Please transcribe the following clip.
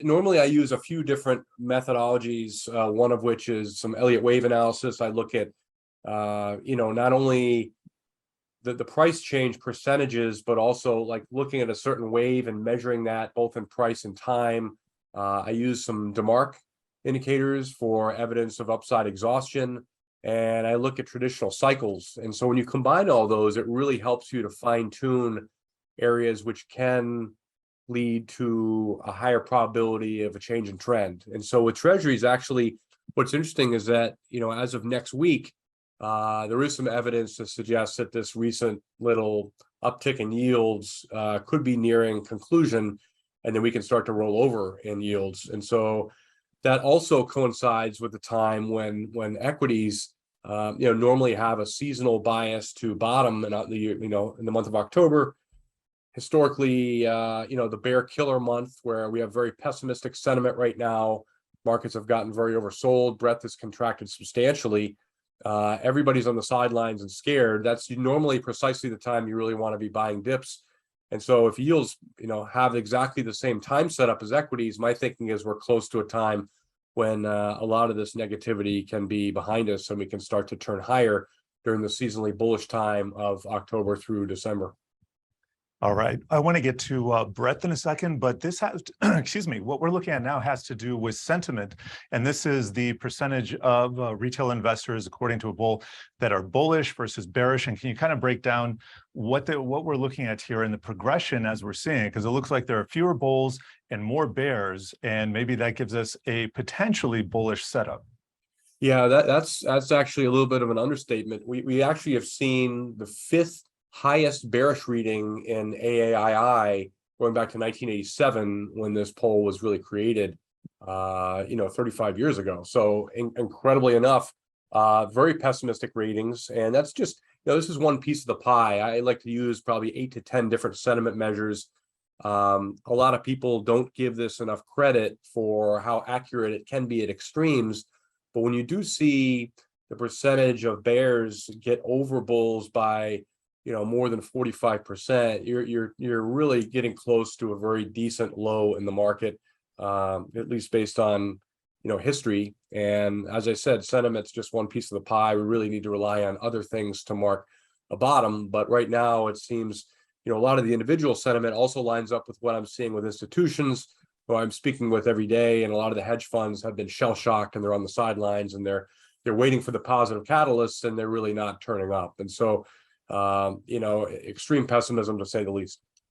normally I use a few different methodologies, one of which is some Elliott wave analysis. I look at, not only the price change percentages, but also like looking at a certain wave and measuring that both in price and time. I use some DeMark indicators for evidence of upside exhaustion, and I look at traditional cycles. And so when you combine all those, it really helps you to fine tune areas which can lead to a higher probability of a change in trend. And so with treasuries, actually, what's interesting is that, as of next week, there is some evidence to suggest that this recent little uptick in yields could be nearing conclusion, and then we can start to roll over in yields. And so that also coincides with the time when equities, normally have a seasonal bias to bottom in the month of October. Historically, the bear killer month, where we have very pessimistic sentiment right now. Markets have gotten very oversold. Breadth has contracted substantially. Everybody's on the sidelines and scared. That's normally precisely the time you really want to be buying dips. And so if yields, have exactly the same time setup as equities, my thinking is we're close to a time when a lot of this negativity can be behind us, and we can start to turn higher during the seasonally bullish time of October through December. All right. I want to get to breadth in a second, but this has, excuse me, what we're looking at now has to do with sentiment. And this is the percentage of retail investors, according to a poll, that are bullish versus bearish. And can you kind of break down what we're looking at here in the progression as we're seeing it? Because it looks like there are fewer bulls and more bears, and maybe that gives us a potentially bullish setup. Yeah, that's actually a little bit of an understatement. We actually have seen the fifth highest bearish reading in AAII going back to 1987, when this poll was really created, 35 years ago. So incredibly enough, very pessimistic ratings. And that's just, this is one piece of the pie. I like to use probably 8 to 10 different sentiment measures. A lot of people don't give this enough credit for how accurate it can be at extremes. But when you do see the percentage of bears get over bulls by more than 45%, you're really getting close to a very decent low in the market, at least based on history. And as I said, sentiment's just one piece of the pie. We really need to rely on other things to mark a bottom. But right now, it seems a lot of the individual sentiment also lines up with what I'm seeing with institutions who I'm speaking with every day, and a lot of the hedge funds have been shell shocked, and they're on the sidelines, and they're waiting for the positive catalysts, and they're really not turning up. And so extreme pessimism, to say the least.